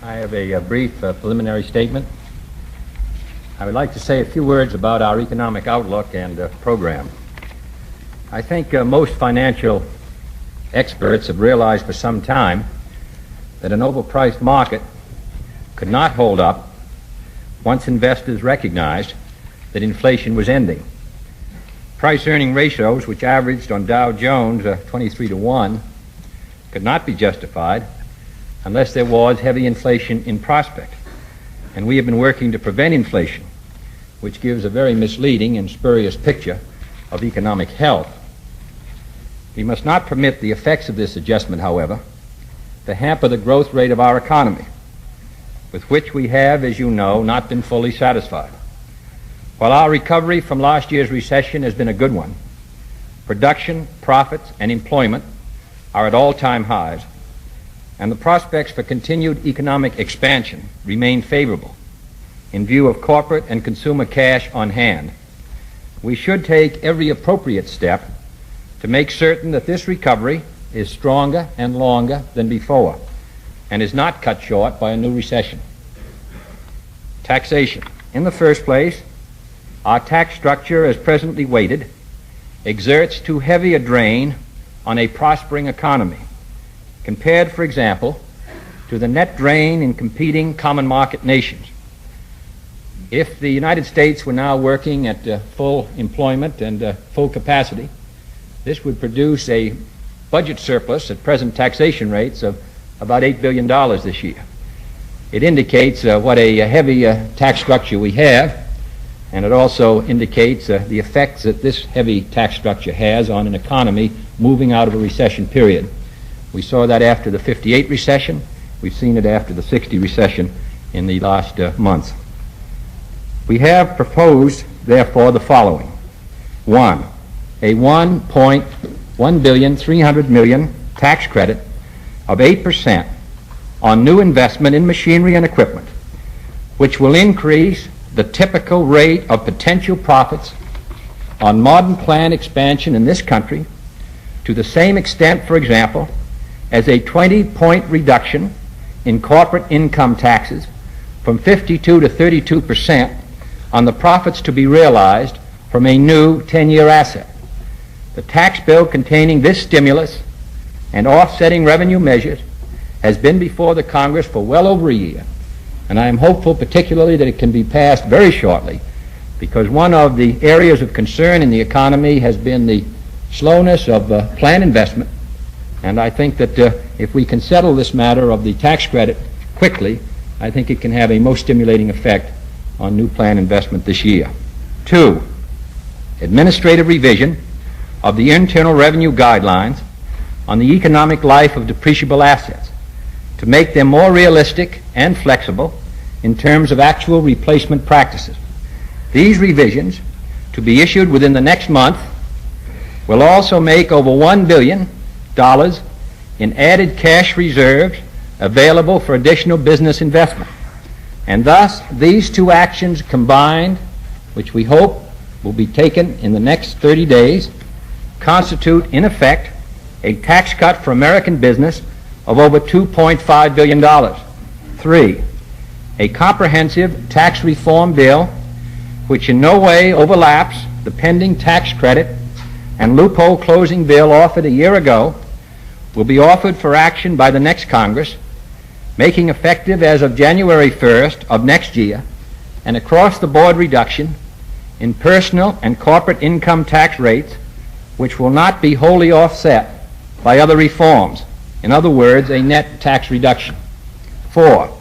I have a brief preliminary statement. I would like to say a few words about our economic outlook and program. I think most financial experts have realized for some time that an overpriced market could not hold up once investors recognized that inflation was ending. Price-earning ratios, which averaged on Dow Jones 23 to 1, could not be justified unless there was heavy inflation in prospect. And we have been working to prevent inflation, which gives a very misleading and spurious picture of economic health. We must not permit the effects of this adjustment, however, to hamper the growth rate of our economy, with which we have, as you know, not been fully satisfied. While our recovery from last year's recession has been a good one, production, profits, and employment are at all-time highs, and the prospects for continued economic expansion remain favorable in view of corporate and consumer cash on hand. We should take every appropriate step to make certain that this recovery is stronger and longer than before and is not cut short by a new recession. Taxation. In the first place, our tax structure, as presently weighted, exerts too heavy a drain on a prospering economy, compared, for example, to the net drain in competing common market nations. If the United States were now working at full employment and full capacity, this would produce a budget surplus at present taxation rates of about $8 billion this year. It indicates what a heavy tax structure we have, and it also indicates the effects that this heavy tax structure has on an economy moving out of a recession period. We saw that after the '58 recession. We've seen it after the '60 recession in the last months. We have proposed, therefore, the following. 1. A $1.3 billion tax credit of 8% on new investment in machinery and equipment, which will increase the typical rate of potential profits on modern plant expansion in this country to the same extent, for example, as a 20-point reduction in corporate income taxes from 52 to 32% on the profits to be realized from a new 10-year asset. The tax bill containing this stimulus and offsetting revenue measures has been before the Congress for well over a year, and I am hopeful particularly that it can be passed very shortly, because one of the areas of concern in the economy has been the slowness of planned investment, and I think that if we can settle this matter of the tax credit quickly, I think it can have a most stimulating effect on new planned investment this year. 2. Administrative revision of the Internal Revenue Guidelines on the economic life of depreciable assets to make them more realistic and flexible in terms of actual replacement practices. These revisions, to be issued within the next month, will also make over $1 billion in added cash reserves available for additional business investment. And thus, these two actions combined, which we hope will be taken in the next 30 days, constitute, in effect, a tax cut for American business of over $2.5 billion. 3. A comprehensive tax reform bill which in no way overlaps the pending tax credit and loophole closing bill offered a year ago will be offered for action by the next Congress, making effective as of January 1st of next year an across-the-board reduction in personal and corporate income tax rates which will not be wholly offset by other reforms. In other words, a net tax reduction. 4.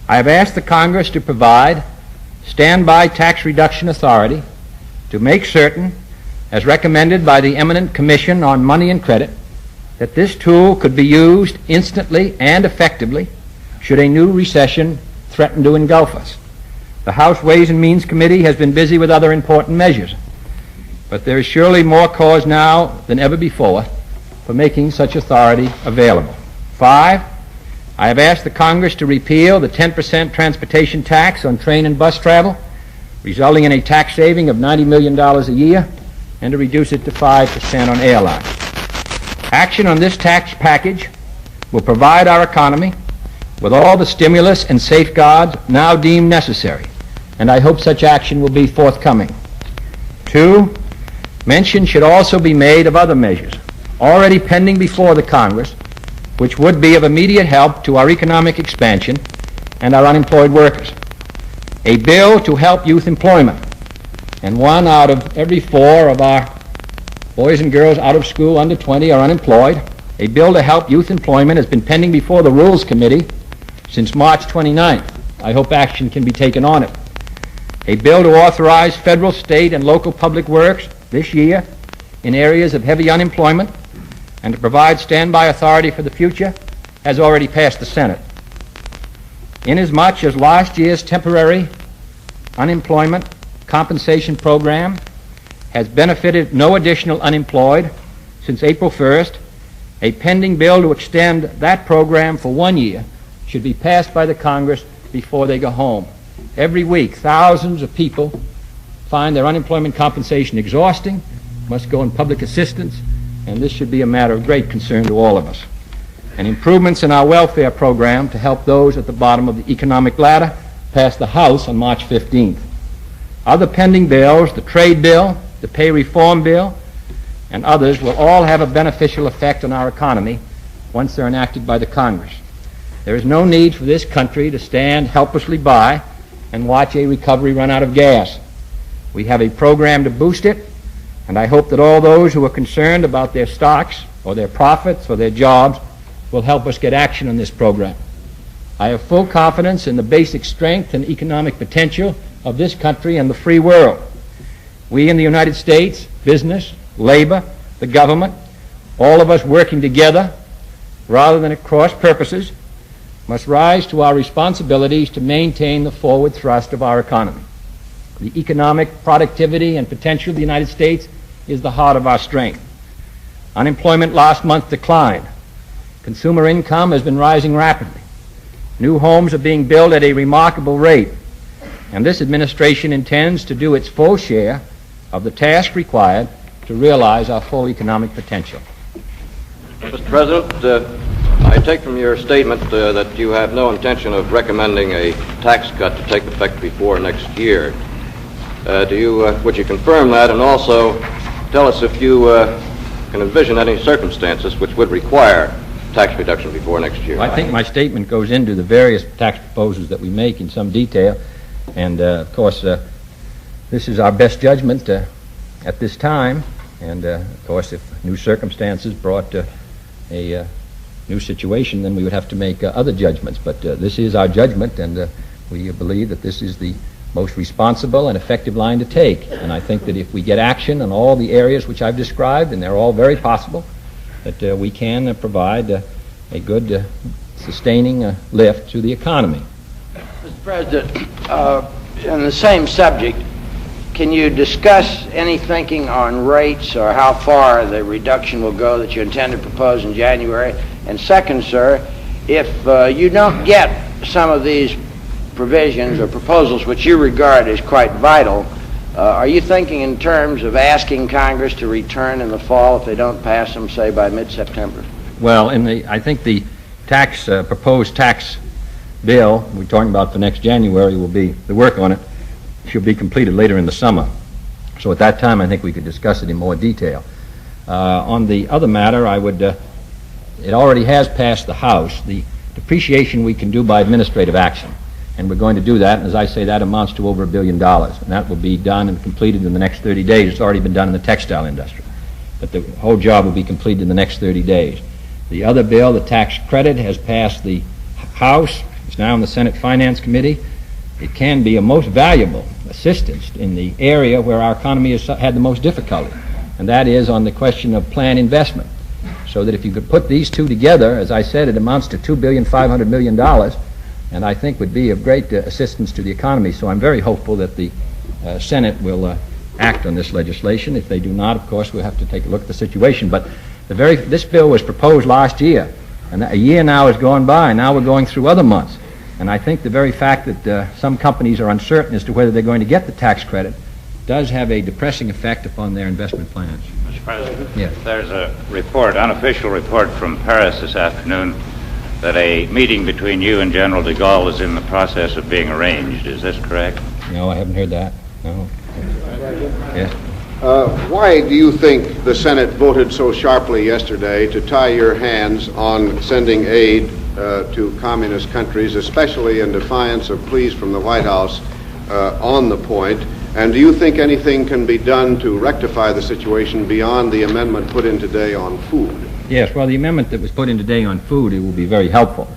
I have asked the Congress to provide standby tax reduction authority to make certain, as recommended by the eminent Commission on Money and Credit, that this tool could be used instantly and effectively should a new recession threaten to engulf us. The House Ways and Means Committee has been busy with other important measures, but there is surely more cause now than ever before for making such authority available. 5. I have asked the Congress to repeal the 10% transportation tax on train and bus travel, resulting in a tax saving of $90 million a year, and to reduce it to 5% on airlines. Action on this tax package will provide our economy with all the stimulus and safeguards now deemed necessary, and I hope such action will be forthcoming. 2, mention should also be made of other measures already pending before the Congress, which would be of immediate help to our economic expansion and our unemployed workers. A bill to help youth employment, and 1 out of every 4 of our boys and girls out of school under 20 are unemployed. A bill to help youth employment has been pending before the Rules Committee since March 29th. I hope action can be taken on it. A bill to authorize federal, state, and local public works this year in areas of heavy unemployment and to provide standby authority for the future has already passed the Senate. Inasmuch as last year's temporary unemployment compensation program has benefited no additional unemployed since April 1st, a pending bill to extend that program for 1 year should be passed by the Congress before they go home. Every week, thousands of people find their unemployment compensation exhausting, must go in public assistance, and this should be a matter of great concern to all of us. And improvements in our welfare program to help those at the bottom of the economic ladder passed the House on March 15th. Other pending bills, the trade bill, the pay reform bill, and others will all have a beneficial effect on our economy once they're enacted by the Congress. There is no need for this country to stand helplessly by and watch a recovery run out of gas. We have a program to boost it, and I hope that all those who are concerned about their stocks or their profits or their jobs will help us get action on this program. I have full confidence in the basic strength and economic potential of this country and the free world. We in the United States, business, labor, the government, all of us working together rather than at cross purposes, must rise to our responsibilities to maintain the forward thrust of our economy. The economic productivity and potential of the United States is the heart of our strength. Unemployment last month declined. Consumer income has been rising rapidly. New homes are being built at a remarkable rate, and this administration intends to do its full share of the task required to realize our full economic potential. Mr. President, I take from your statement that you have no intention of recommending a tax cut to take effect before next year. Would you confirm that, and also tell us if you can envision any circumstances which would require tax reduction before next year? I think my statement goes into the various tax proposals that we make in some detail, and of course this is our best judgment at this time, and of course if new circumstances brought a new situation, then we would have to make other judgments, but this is our judgment, and we believe that this is the most responsible and effective line to take. And I think that if we get action on all the areas which I've described, and they're all very possible, that we can provide a good sustaining lift to the economy. Mr. President, on the same subject, can you discuss any thinking on rates or how far the reduction will go that you intend to propose in January? And second, sir, if you don't get some of these provisions or proposals which you regard as quite vital, are you thinking in terms of asking Congress to return in the fall if they don't pass them, say, by mid-September? Well, I think the proposed tax bill we're talking about for next January will be, the work on it should be completed later in the summer. So at that time I think we could discuss it in more detail. On the other matter, it already has passed the House, the depreciation we can do by administrative action. And we're going to do that, and as I say, that amounts to over $1 billion. And that will be done and completed in the next 30 days. It's already been done in the textile industry. But the whole job will be completed in the next 30 days. The other bill, the tax credit, has passed the House. It's now in the Senate Finance Committee. It can be a most valuable assistance in the area where our economy has had the most difficulty, and that is on the question of planned investment. So that if you could put these two together, as I said, it amounts to $2.5 billion, and I think would be of great assistance to the economy. So I'm very hopeful that the Senate will act on this legislation. If they do not, of course, we'll have to take a look at the situation. But this bill was proposed last year, and a year now has gone by. Now we're going through other months. And I think the very fact that some companies are uncertain as to whether they're going to get the tax credit does have a depressing effect upon their investment plans. Mr. President, yes. There's a report, unofficial report from Paris this afternoon that a meeting between you and General de Gaulle is in the process of being arranged. Is this correct? No, I haven't heard that. No. Yes. Why do you think the Senate voted so sharply yesterday to tie your hands on sending aid to communist countries, especially in defiance of pleas from the White House on the point? And do you think anything can be done to rectify the situation beyond the amendment put in today on food? Yes, well, the amendment that was put in today on food, it will be very helpful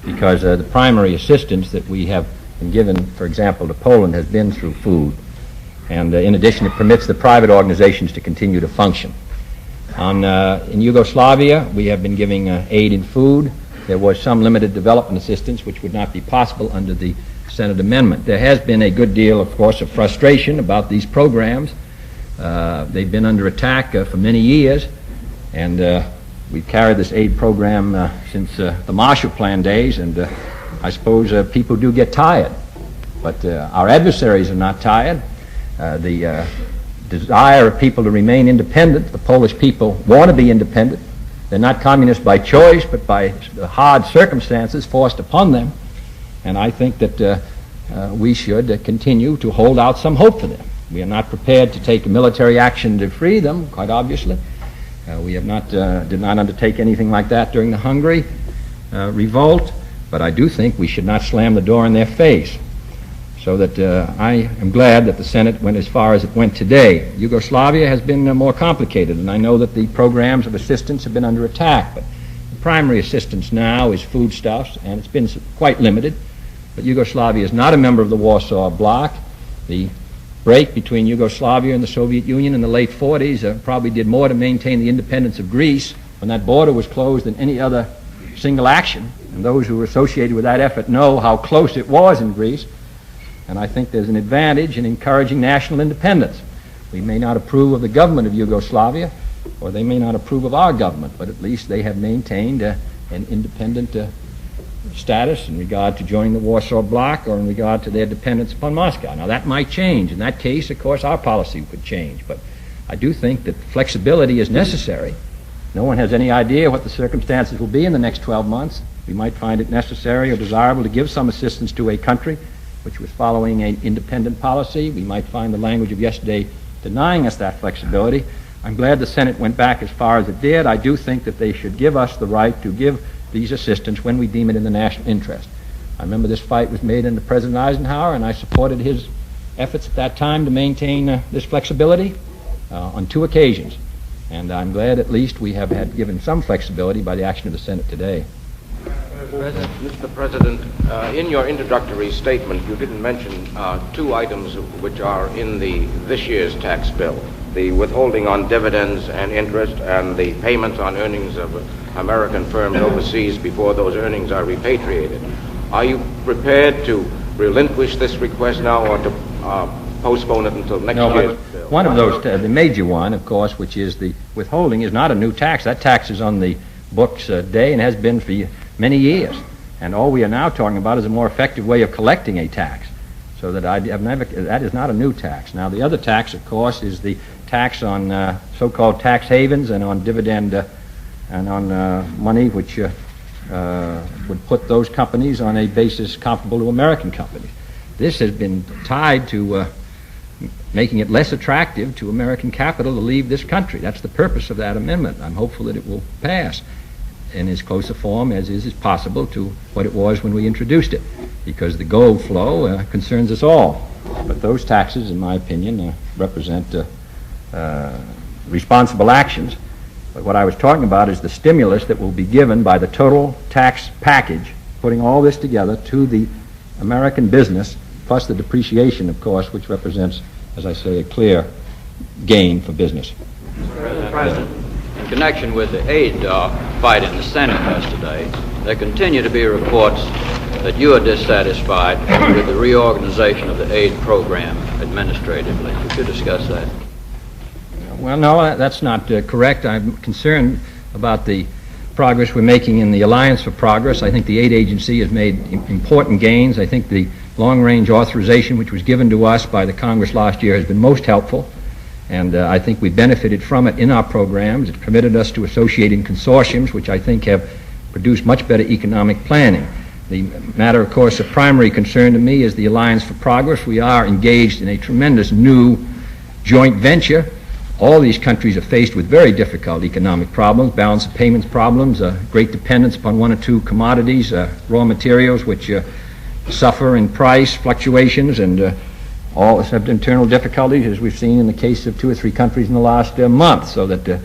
because the primary assistance that we have been given, for example, to Poland has been through food. And in addition, it permits the private organizations to continue to function. In Yugoslavia, we have been giving aid in food. There was some limited development assistance, which would not be possible under the Senate amendment. There has been a good deal, of course, of frustration about these programs. They've been under attack for many years, and we've carried this aid program since the Marshall Plan days, and I suppose people do get tired. But our adversaries are not tired. The desire of people to remain independent, the Polish people want to be independent. They're not communist by choice, but by the hard circumstances forced upon them. And I think that we should continue to hold out some hope for them. We are not prepared to take military action to free them, quite obviously. We have not did not undertake anything like that during the Hungary revolt, but I do think we should not slam the door in their face. So that I am glad that the Senate went as far as it went today. Yugoslavia has been more complicated, and I know that the programs of assistance have been under attack, but the primary assistance now is foodstuffs, and it's been quite limited. But Yugoslavia is not a member of the Warsaw Bloc. The break between Yugoslavia and the Soviet Union in the late 40s probably did more to maintain the independence of Greece when that border was closed than any other single action. And those who were associated with that effort know how close it was in Greece. And I think there's an advantage in encouraging national independence. We may not approve of the government of Yugoslavia, or they may not approve of our government, but at least they have maintained an independent status in regard to joining the Warsaw Bloc or in regard to their dependence upon Moscow. Now that might change. In that case, of course, our policy could change. But I do think that flexibility is necessary. No one has any idea what the circumstances will be in the next 12 months. We might find it necessary or desirable to give some assistance to a country which was following an independent policy. We might find the language of yesterday denying us that flexibility. I'm glad the Senate went back as far as it did. I do think that they should give us the right to give these assistance when we deem it in the national interest. I remember this fight was made under President Eisenhower, and I supported his efforts at that time to maintain this flexibility on 2 occasions. And I'm glad at least we have had given some flexibility by the action of the Senate today. Mr. President, in your introductory statement, you didn't mention 2 items which are in this year's tax bill: the withholding on dividends and interest, and the payments on earnings of American firms overseas before those earnings are repatriated. Are you prepared to relinquish this request now, or to postpone it until next year's bill? One of those, the major one, of course, which is the withholding, is not a new tax. That tax is on the books today and has been for many years. And all we are now talking about is a more effective way of collecting a tax. So that that is not a new tax. Now, the other tax, of course, is the tax on so-called tax havens and on dividend and on money which would put those companies on a basis comparable to American companies. This has been tied to making it less attractive to American capital to leave this country. That's the purpose of that amendment. I'm hopeful that it will pass in as close a form as is possible to what it was when we introduced it, because the gold flow concerns us all. But those taxes, in my opinion, represent responsible actions. But what I was talking about is the stimulus that will be given by the total tax package, putting all this together to the American business, plus the depreciation, of course, which represents, as I say, a clear gain for business. Mr. President, in connection with the aid fight in the Senate yesterday, there continue to be reports that you are dissatisfied with the reorganization of the aid program administratively. Could you discuss that? Well, no, that's not correct. I'm concerned about the progress we're making in the Alliance for Progress. I think the aid agency has made important gains. I think the long-range authorization which was given to us by the Congress last year has been most helpful, and I think we benefited from it in our programs. It permitted us to associate in consortiums, which I think have produce much better economic planning. The matter, of course, of primary concern to me is the Alliance for Progress. We are engaged in a tremendous new joint venture. All these countries are faced with very difficult economic problems, balance of payments problems, great dependence upon one or two commodities, raw materials which suffer in price fluctuations, and all have internal difficulties, as we've seen in the case of 2 or 3 countries in the last month, so that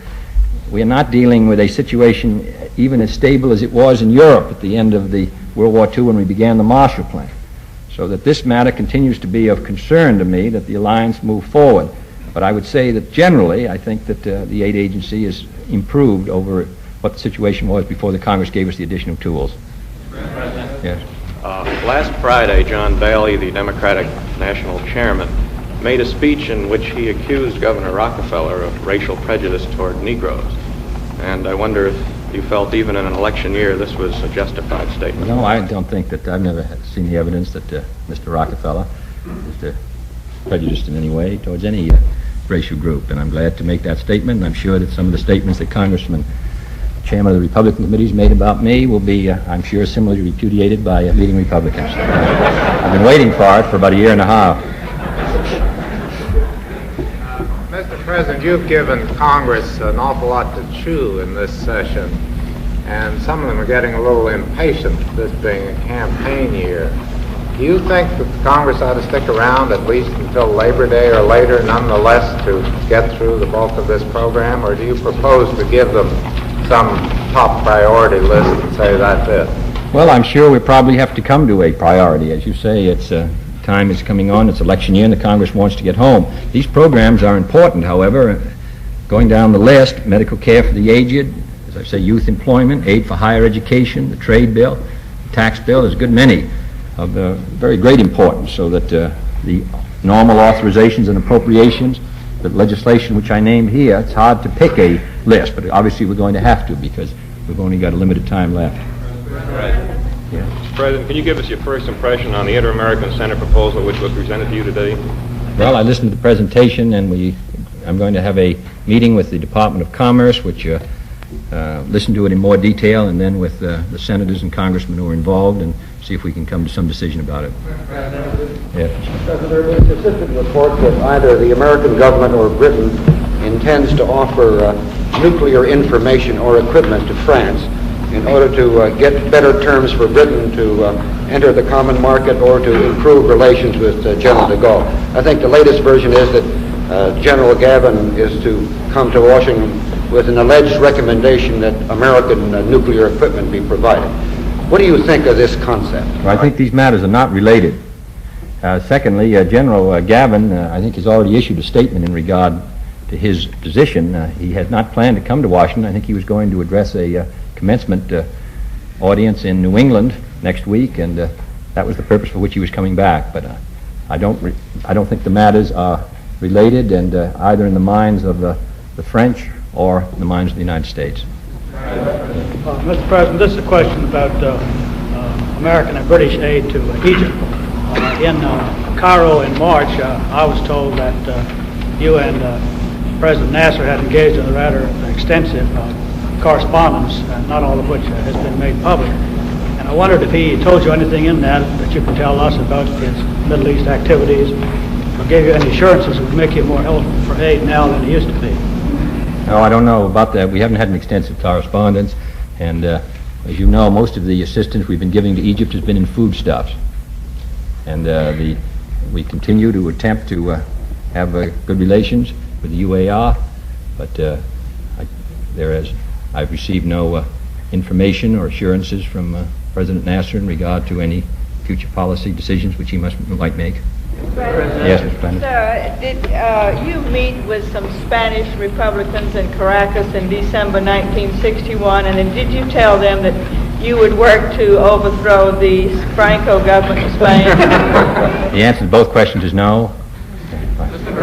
we are not dealing with a situation even as stable as it was in Europe at the end of the World War II when we began the Marshall Plan. So that this matter continues to be of concern to me, that the alliance move forward. But I would say that generally, I think that the aid agency has improved over what the situation was before the Congress gave us the additional tools. Yes. Last Friday, John Bailey, the Democratic National Chairman, made a speech in which he accused Governor Rockefeller of racial prejudice toward Negroes. And I wonder if you felt even in an election year this was a justified statement. No, I don't think that. I've never seen the evidence that Mr. Rockefeller is prejudiced in any way towards any racial group. And I'm glad to make that statement. And I'm sure that some of the statements that Congressman, Chairman of the Republican Committees, made about me will be, I'm sure, similarly repudiated by leading Republicans. I've been waiting for it for about a year and a half. Mr. President, you've given Congress an awful lot to chew in this session, and some of them are getting a little impatient, this being a campaign year. Do you think that Congress ought to stick around at least until Labor Day or later, nonetheless, to get through the bulk of this program, or do you propose to give them some top priority list and say that's it? Well, I'm sure we probably have to come to a priority. As you say, it's time is coming on. It's election year, and the Congress wants to get home. These programs are important, however. Going down the list, medical care for the aged, as I say, youth employment, aid for higher education, the trade bill, the tax bill, there's a good many of very great importance, so that the normal authorizations and appropriations, the legislation which I named here, it's hard to pick a list, but obviously we're going to have to because we've only got a limited time left. Right. Yeah. Mr. President, can you give us your first impression on the Inter-American Senate proposal which was presented to you today? Well, I listened to the presentation, and I'm going to have a meeting with the Department of Commerce, which listen to it in more detail, and then with the senators and congressmen who are involved, and see if we can come to some decision about it. Yes. There is a consistent report that either the American government or Britain intends to offer nuclear information or equipment to France in order to get better terms for Britain to enter the common market or to improve relations with General de Gaulle. I think the latest version is that General Gavin is to come to Washington with an alleged recommendation that American nuclear equipment be provided. What do you think of this concept? Well, I think these matters are not related. Secondly, General Gavin, I think, has already issued a statement in regard to his position. He had not planned to come to Washington. I think he was going to address a commencement audience in New England next week, and that was the purpose for which he was coming back. But I don't think the matters are related, and either in the minds of the French or in the minds of the United States. Mr. President, this is a question about American and British aid to Egypt. In Cairo in March, I was told that you and President Nasser had engaged in a rather extensive correspondence, not all of which has been made public. And I wondered if he told you anything in that you could tell us about his Middle East activities, or gave you any assurances that would make you more eligible for aid now than he used to be. No, I don't know about that. We haven't had an extensive correspondence, and as you know, most of the assistance we've been giving to Egypt has been in foodstuffs. And we continue to attempt to have good relations with the UAR, but I've received no information or assurances from President Nasser in regard to any future policy decisions which he might make. Yes, Mr. President. Sir, did you meet with some Spanish Republicans in Caracas in December 1961, and then did you tell them that you would work to overthrow the Franco government in Spain? The answer to both questions is no. Mr.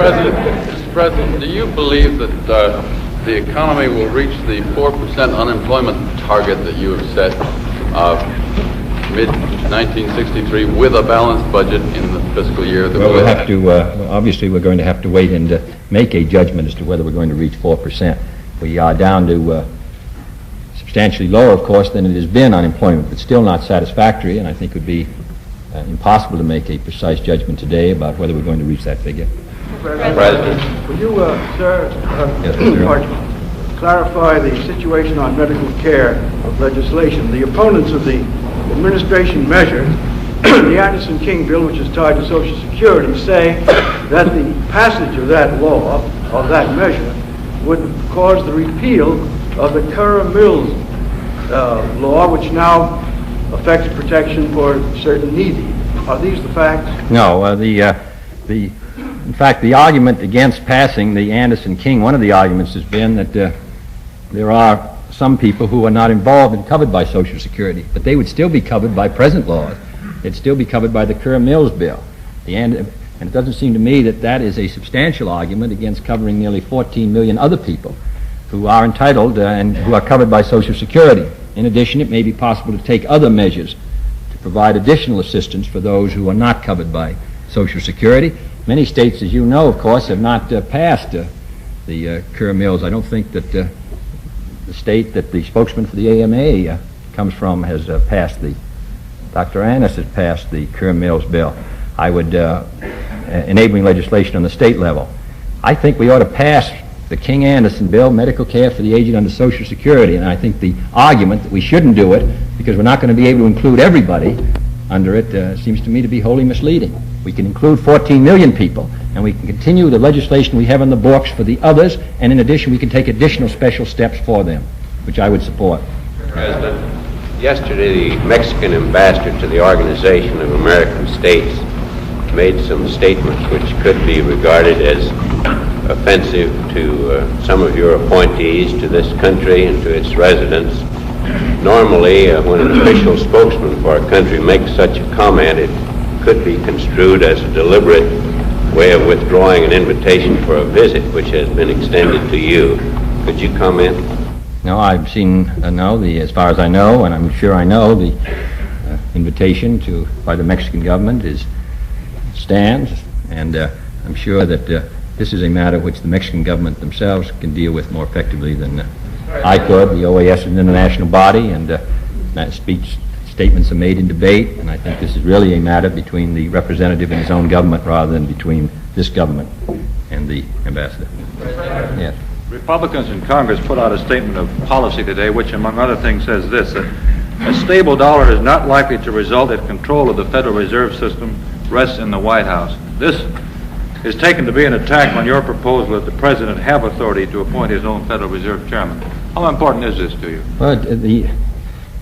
President, do you believe that the economy will reach the 4% unemployment target that you have set mid-1963 with a balanced budget in the fiscal year that we'll have to, obviously we're going to have to wait and make a judgment as to whether we're going to reach 4%. We are down to substantially lower, of course, than it has been unemployment, but still not satisfactory, and I think it would be impossible to make a precise judgment today about whether we're going to reach that figure. President. Would you, sir, Yes, Mr. clarify the situation on medical care of legislation? The opponents of the administration measure, the Anderson-King bill, which is tied to Social Security, say that the passage of that law, of that measure, would cause the repeal of the Curra-Mills law, which now affects protection for certain needy. Are these the facts? No. In fact, the argument against passing the Anderson-King, one of the arguments has been that there are some people who are not involved and covered by Social Security, but they would still be covered by present laws. They'd still be covered by the Curra-Mills bill. And it doesn't seem to me that that is a substantial argument against covering nearly 14 million other people who are entitled and who are covered by Social Security. In addition, it may be possible to take other measures to provide additional assistance for those who are not covered by Social Security. Many states, as you know, of course, have not passed the Curra-Mills. I don't think that the state that the spokesman for the AMA comes from has passed Dr. Annis has passed the Curra-Mills bill. I would, enabling legislation on the state level. I think we ought to pass the King-Anderson bill, medical care for the aged under Social Security, and I think the argument that we shouldn't do it because we're not going to be able to include everybody under it seems to me to be wholly misleading. We can include 14 million people, and we can continue the legislation we have in the books for the others, and in addition we can take additional special steps for them, which I would support. President, yesterday the Mexican ambassador to the Organization of American States made some statements which could be regarded as offensive to some of your appointees to this country and to its residents. Normally, when an official spokesman for a country makes such a comment, it could be construed as a deliberate way of withdrawing an invitation for a visit which has been extended to you. Could you comment? No, I've seen, as far as I know, and I'm sure I know, the invitation by the Mexican government stands, and I'm sure that this is a matter which the Mexican government themselves can deal with more effectively than I could. The OAS is an international body, and statements are made in debate, and I think this is really a matter between the representative and his own government rather than between this government and the ambassador. Yes. Republicans in Congress put out a statement of policy today which, among other things, says this, that a stable dollar is not likely to result if control of the Federal Reserve System rests in the White House. This is taken to be an attack on your proposal that the President have authority to appoint his own Federal Reserve Chairman. How important is this to you? Well,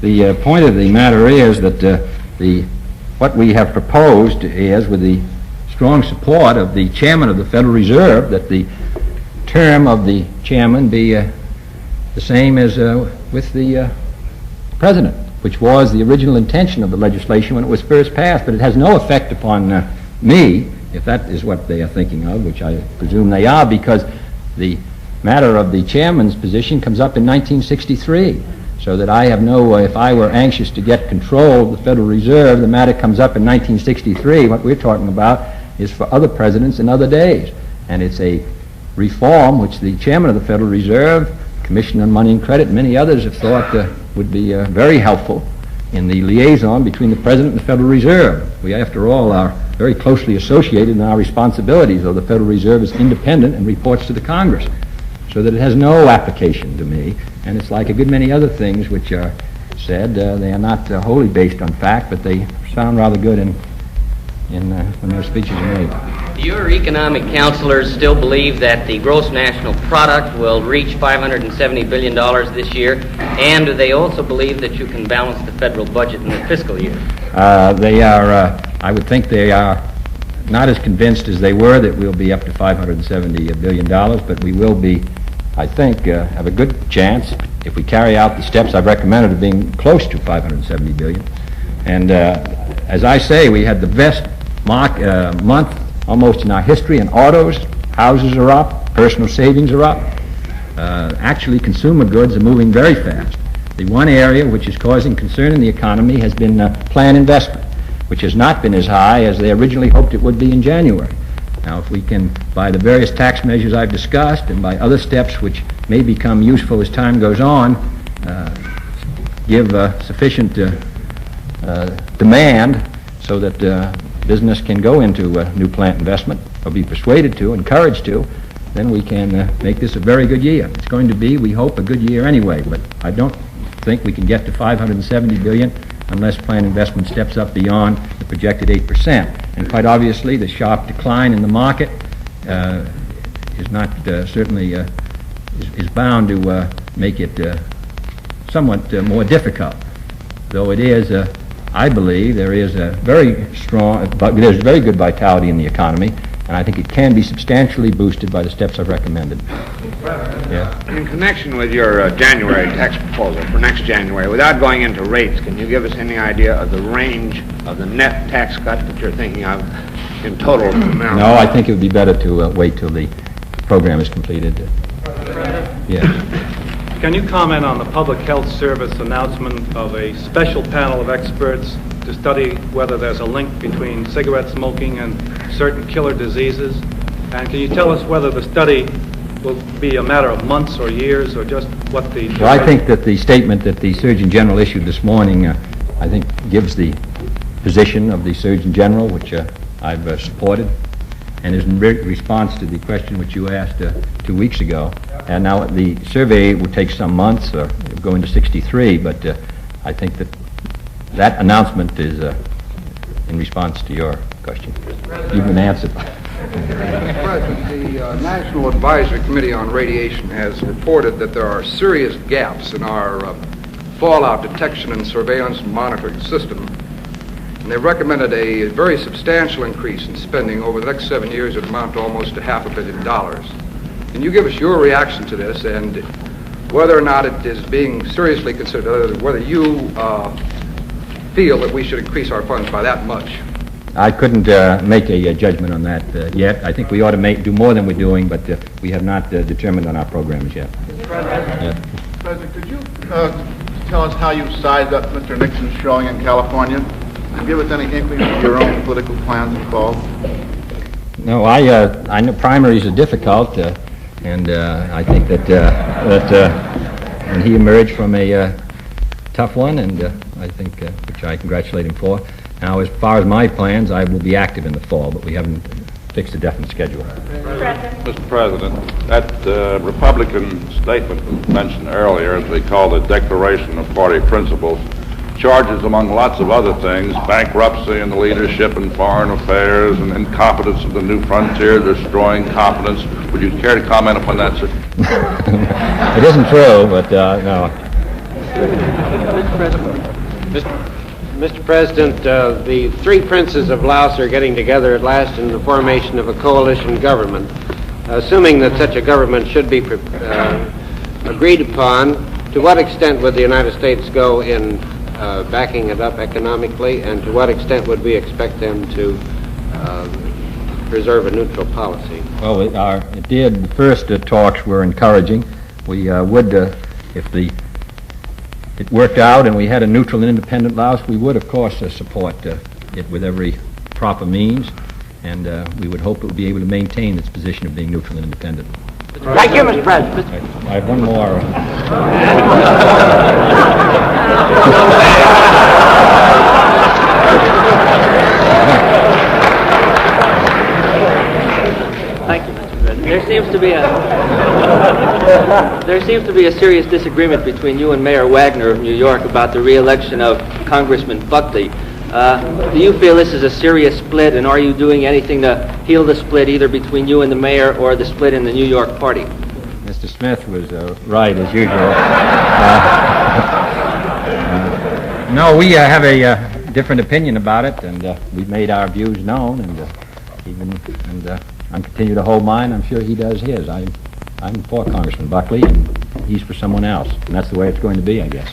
the point of the matter is that what we have proposed is, with the strong support of the Chairman of the Federal Reserve, that the term of the Chairman be the same as with the President, which was the original intention of the legislation when it was first passed, but it has no effect upon me, if that is what they are thinking of, which I presume they are, because the matter of the Chairman's position comes up in 1963, so that I have if I were anxious to get control of the Federal Reserve, the matter comes up in 1963. What we're talking about is for other presidents in other days, and it's a reform which the Chairman of the Federal Reserve, Commissioner on Money and Credit, and many others have thought would be very helpful in the liaison between the President and the Federal Reserve. We, after all, are very closely associated in our responsibilities, though the Federal Reserve is independent and reports to the Congress, so that it has no application to me, and it's like a good many other things which are said. They are not wholly based on fact, but they sound rather good when their speeches are made. Do your economic counselors still believe that the gross national product will reach $570 billion this year? And do they also believe that you can balance the federal budget in the fiscal year? They are, I would think they are not as convinced as they were that we'll be up to $570 billion, but we will be, I think, have a good chance if we carry out the steps I've recommended of being close to $570 billion. And as I say, we had the best month almost in our history in autos. Houses are up, personal savings are up. Actually, consumer goods are moving very fast. The one area which is causing concern in the economy has been planned investment, which has not been as high as they originally hoped it would be in January. Now, if we can, by the various tax measures I've discussed and by other steps which may become useful as time goes on, give sufficient demand so that business can go into new plant investment, or be persuaded to, encouraged to, then we can make this a very good year. It's going to be, we hope, a good year anyway, but I don't think we can get to $570 billion unless plant investment steps up beyond the projected 8%. And quite obviously, the sharp decline in the market is not certainly is bound to make it somewhat more difficult. Though it is, I believe, there is a very strong, there's very good vitality in the economy, and I think it can be substantially boosted by the steps I've recommended. Yeah. In connection with your January tax proposal for next January, without going into rates, can you give us any idea of the range of the net tax cut that you're thinking of in total amount? No, I think it would be better to wait till the program is completed. Yeah. Can you comment on the Public Health Service announcement of a special panel of experts to study whether there's a link between cigarette smoking and certain killer diseases? And can you tell us whether the study will be a matter of months or years, or just what the... Well, I think that the statement that the Surgeon General issued this morning, I think gives the position of the Surgeon General, which I've supported, and is in response to the question which you asked 2 weeks ago. And now the survey will take some months, or go into 63, but I think that that announcement is in response to your question. You've been answered. Mr. President, the National Advisory Committee on Radiation has reported that there are serious gaps in our fallout detection and surveillance monitoring system. And they've recommended a very substantial increase in spending over the next 7 years that amount to almost $500 million. Can you give us your reaction to this, and whether or not it is being seriously considered, whether you feel that we should increase our funds by that much? I couldn't make a judgment on that yet. I think we ought to do more than we're doing, but we have not determined on our programs yet. President, could you tell us how you sized up Mr. Nixon's showing in California, and give us any inkling of your own political plans involved? No, I know primaries are difficult, and I think that and he emerged from a tough one, and I think which I congratulate him for. Now, as far as my plans, I will be active in the fall, but we haven't fixed a definite schedule. Mr. President, that Republican statement mentioned earlier, as they call the Declaration of Party Principles, charges, among lots of other things, bankruptcy in the leadership in foreign affairs and incompetence of the new frontier, destroying competence. Would you care to comment upon that, sir? It isn't true, but no. Mr. President, the three princes of Laos are getting together at last in the formation of a coalition government. Assuming that such a government should be agreed upon, to what extent would the United States go in backing it up economically, and to what extent would we expect them to preserve a neutral policy? Well, the first talks were encouraging. We would, if it worked out and we had a neutral and independent Laos, we would, of course, support it with every proper means, and we would hope it would be able to maintain its position of being neutral and independent. Thank you, Mr. President. I have one more. Thank you, Mr. President. There seems to be a serious disagreement between you and Mayor Wagner of New York about the re-election of Congressman Buckley. Do you feel this is a serious split, and are you doing anything to heal the split, either between you and the mayor or the split in the New York party? Mr. Smith was right, as usual. No, we have a different opinion about it, and we've made our views known, and I'm continue to hold mine. I'm sure he does his. I'm for Congressman Buckley, and he's for someone else, and that's the way it's going to be, I guess.